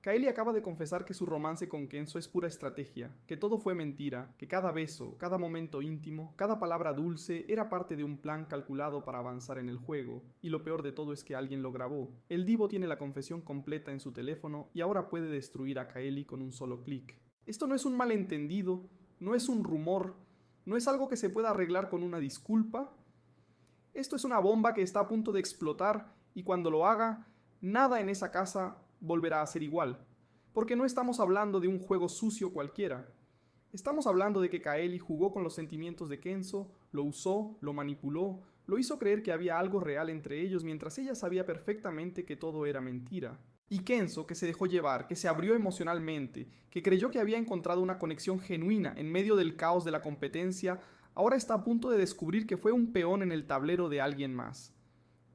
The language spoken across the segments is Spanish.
Kaeli acaba de confesar que su romance con Kenzo es pura estrategia, que todo fue mentira, que cada beso, cada momento íntimo, cada palabra dulce era parte de un plan calculado para avanzar en el juego, y lo peor de todo es que alguien lo grabó. El divo tiene la confesión completa en su teléfono y ahora puede destruir a Kaeli con un solo clic. Esto no es un malentendido, no es un rumor, no es algo que se pueda arreglar con una disculpa. Esto es una bomba que está a punto de explotar y cuando lo haga, nada en esa casa volverá a ser igual. Porque no estamos hablando de un juego sucio cualquiera. Estamos hablando de que Kaeli jugó con los sentimientos de Kenzo, lo usó, lo manipuló, lo hizo creer que había algo real entre ellos mientras ella sabía perfectamente que todo era mentira. Y Kenzo, que se dejó llevar, que se abrió emocionalmente, que creyó que había encontrado una conexión genuina en medio del caos de la competencia, ahora está a punto de descubrir que fue un peón en el tablero de alguien más.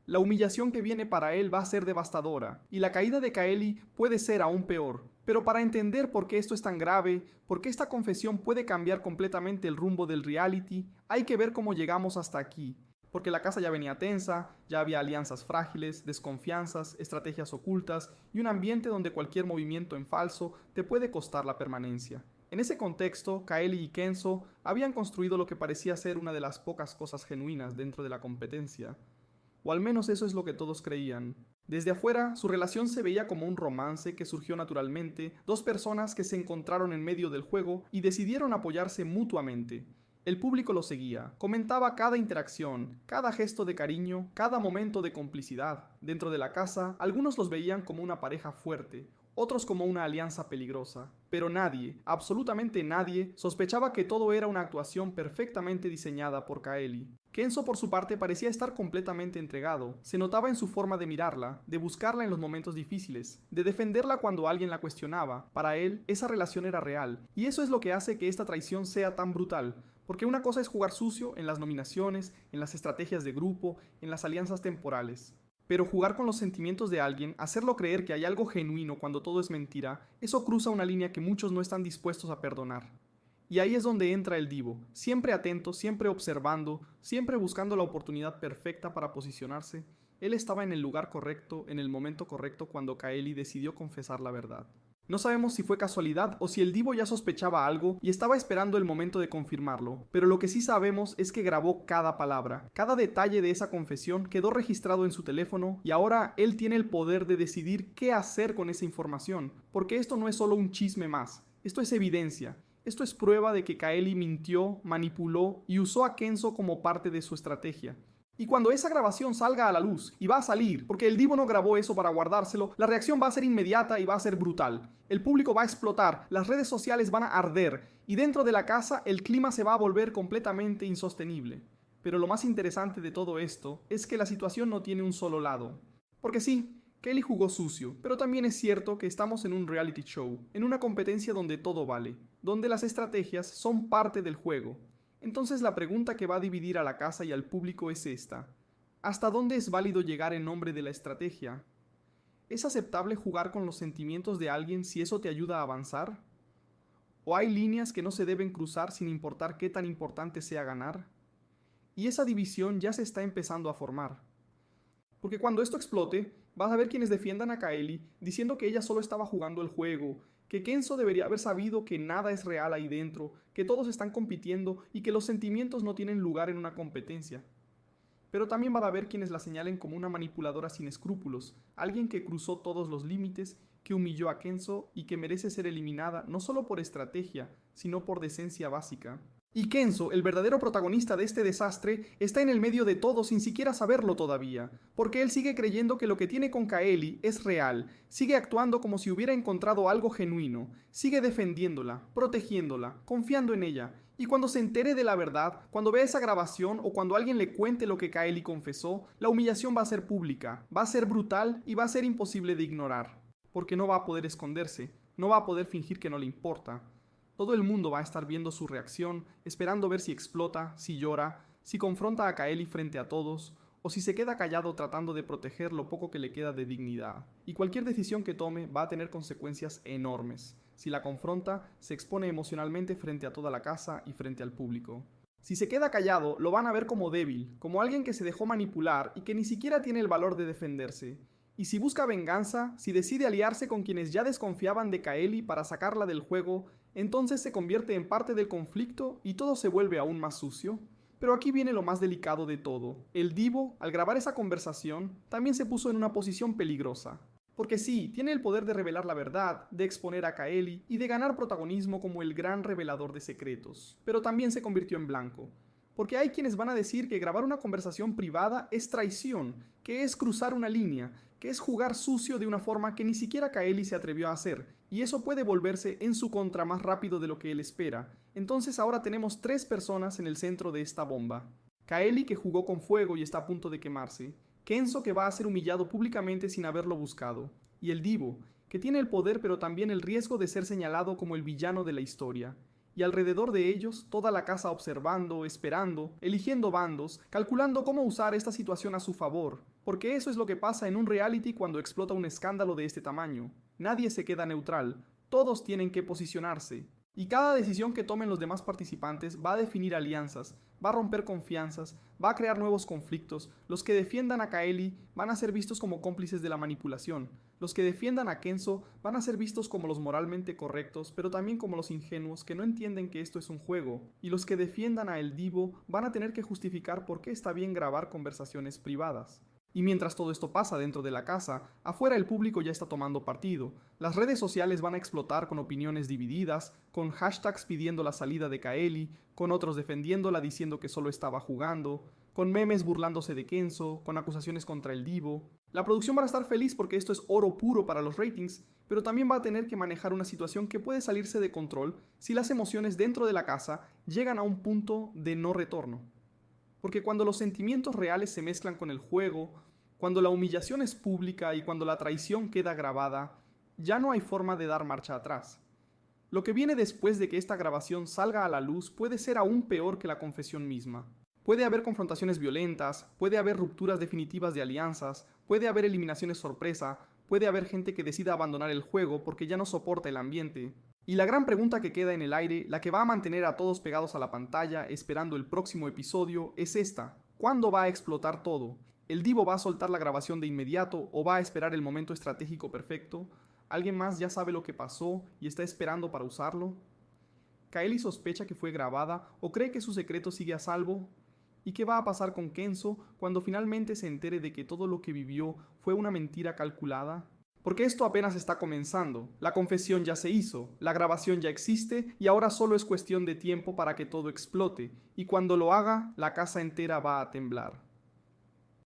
La humillación que viene para él va a ser devastadora, y la caída de Kaeli puede ser aún peor. Pero para entender por qué esto es tan grave, por qué esta confesión puede cambiar completamente el rumbo del reality, hay que ver cómo llegamos hasta aquí. Porque la casa ya venía tensa, ya había alianzas frágiles, desconfianzas, estrategias ocultas y un ambiente donde cualquier movimiento en falso te puede costar la permanencia. En ese contexto, Kaeli y Kenzo habían construido lo que parecía ser una de las pocas cosas genuinas dentro de la competencia. O al menos eso es lo que todos creían. Desde afuera, su relación se veía como un romance que surgió naturalmente, dos personas que se encontraron en medio del juego y decidieron apoyarse mutuamente. El público lo seguía, comentaba cada interacción, cada gesto de cariño, cada momento de complicidad. Dentro de la casa, algunos los veían como una pareja fuerte, otros como una alianza peligrosa. Pero nadie, absolutamente nadie, sospechaba que todo era una actuación perfectamente diseñada por Kaeli. Kenzo por su parte parecía estar completamente entregado, se notaba en su forma de mirarla, de buscarla en los momentos difíciles, de defenderla cuando alguien la cuestionaba. Para él, esa relación era real, y eso es lo que hace que esta traición sea tan brutal, porque una cosa es jugar sucio en las nominaciones, en las estrategias de grupo, en las alianzas temporales. Pero jugar con los sentimientos de alguien, hacerlo creer que hay algo genuino cuando todo es mentira, eso cruza una línea que muchos no están dispuestos a perdonar. Y ahí es donde entra el divo, siempre atento, siempre observando, siempre buscando la oportunidad perfecta para posicionarse. Él estaba en el lugar correcto, en el momento correcto cuando Kaeli decidió confesar la verdad. No sabemos si fue casualidad o si el divo ya sospechaba algo y estaba esperando el momento de confirmarlo, pero lo que sí sabemos es que grabó cada palabra, cada detalle de esa confesión quedó registrado en su teléfono y ahora él tiene el poder de decidir qué hacer con esa información, porque esto no es solo un chisme más, esto es evidencia. Esto es prueba de que Kaeli mintió, manipuló y usó a Kenzo como parte de su estrategia. Y cuando esa grabación salga a la luz, y va a salir, porque el divo no grabó eso para guardárselo, la reacción va a ser inmediata y va a ser brutal. El público va a explotar, las redes sociales van a arder, y dentro de la casa el clima se va a volver completamente insostenible. Pero lo más interesante de todo esto es que la situación no tiene un solo lado. Porque sí, Kelly jugó sucio, pero también es cierto que estamos en un reality show, en una competencia donde todo vale, donde las estrategias son parte del juego. Entonces la pregunta que va a dividir a la casa y al público es esta. ¿Hasta dónde es válido llegar en nombre de la estrategia? ¿Es aceptable jugar con los sentimientos de alguien si eso te ayuda a avanzar? ¿O hay líneas que no se deben cruzar sin importar qué tan importante sea ganar? Y esa división ya se está empezando a formar. Porque cuando esto explote, vas a ver quienes defiendan a Kaeli diciendo que ella solo estaba jugando el juego, que Kenzo debería haber sabido que nada es real ahí dentro, que todos están compitiendo y que los sentimientos no tienen lugar en una competencia. Pero también va a haber quienes la señalen como una manipuladora sin escrúpulos, alguien que cruzó todos los límites, que humilló a Kenzo y que merece ser eliminada no solo por estrategia, sino por decencia básica. Y Kenzo, el verdadero protagonista de este desastre, está en el medio de todo sin siquiera saberlo todavía, porque él sigue creyendo que lo que tiene con Kaeli es real, sigue actuando como si hubiera encontrado algo genuino, sigue defendiéndola, protegiéndola, confiando en ella, y cuando se entere de la verdad, cuando vea esa grabación o cuando alguien le cuente lo que Kaeli confesó, la humillación va a ser pública, va a ser brutal y va a ser imposible de ignorar, porque no va a poder esconderse, no va a poder fingir que no le importa. Todo el mundo va a estar viendo su reacción, esperando ver si explota, si llora, si confronta a Kaeli frente a todos, o si se queda callado tratando de proteger lo poco que le queda de dignidad. Y cualquier decisión que tome va a tener consecuencias enormes. Si la confronta, se expone emocionalmente frente a toda la casa y frente al público. Si se queda callado, lo van a ver como débil, como alguien que se dejó manipular y que ni siquiera tiene el valor de defenderse. Y si busca venganza, si decide aliarse con quienes ya desconfiaban de Kaeli para sacarla del juego, entonces se convierte en parte del conflicto y todo se vuelve aún más sucio. Pero aquí viene lo más delicado de todo. El divo, al grabar esa conversación, también se puso en una posición peligrosa. Porque sí, tiene el poder de revelar la verdad, de exponer a Kaeli y de ganar protagonismo como el gran revelador de secretos. Pero también se convirtió en blanco. Porque hay quienes van a decir que grabar una conversación privada es traición, que es cruzar una línea, que es jugar sucio de una forma que ni siquiera Kaeli se atrevió a hacer, y eso puede volverse en su contra más rápido de lo que él espera. Entonces ahora tenemos 3 personas en el centro de esta bomba. Kaeli, que jugó con fuego y está a punto de quemarse. Kenzo, que va a ser humillado públicamente sin haberlo buscado. Y el divo, que tiene el poder pero también el riesgo de ser señalado como el villano de la historia. Y alrededor de ellos, toda la casa observando, esperando, eligiendo bandos, calculando cómo usar esta situación a su favor. Porque eso es lo que pasa en un reality cuando explota un escándalo de este tamaño. Nadie se queda neutral, todos tienen que posicionarse. Y cada decisión que tomen los demás participantes va a definir alianzas, va a romper confianzas, va a crear nuevos conflictos. Los que defiendan a Kaeli van a ser vistos como cómplices de la manipulación. Los que defiendan a Kenzo van a ser vistos como los moralmente correctos, pero también como los ingenuos que no entienden que esto es un juego. Y los que defiendan a El Divo van a tener que justificar por qué está bien grabar conversaciones privadas. Y mientras todo esto pasa dentro de la casa, afuera el público ya está tomando partido. Las redes sociales van a explotar con opiniones divididas, con hashtags pidiendo la salida de Kaeli, con otros defendiéndola diciendo que solo estaba jugando, con memes burlándose de Kenzo, con acusaciones contra el divo. La producción va a estar feliz porque esto es oro puro para los ratings, pero también va a tener que manejar una situación que puede salirse de control si las emociones dentro de la casa llegan a un punto de no retorno. Porque cuando los sentimientos reales se mezclan con el juego, cuando la humillación es pública y cuando la traición queda grabada, ya no hay forma de dar marcha atrás. Lo que viene después de que esta grabación salga a la luz puede ser aún peor que la confesión misma. Puede haber confrontaciones violentas, puede haber rupturas definitivas de alianzas, puede haber eliminaciones sorpresa, puede haber gente que decida abandonar el juego porque ya no soporta el ambiente. Y la gran pregunta que queda en el aire, la que va a mantener a todos pegados a la pantalla esperando el próximo episodio, es esta. ¿Cuándo va a explotar todo? ¿El divo va a soltar la grabación de inmediato o va a esperar el momento estratégico perfecto? ¿Alguien más ya sabe lo que pasó y está esperando para usarlo? ¿Kaeli sospecha que fue grabada o cree que su secreto sigue a salvo? ¿Y qué va a pasar con Kenzo cuando finalmente se entere de que todo lo que vivió fue una mentira calculada? Porque esto apenas está comenzando, la confesión ya se hizo, la grabación ya existe y ahora solo es cuestión de tiempo para que todo explote, y cuando lo haga, la casa entera va a temblar.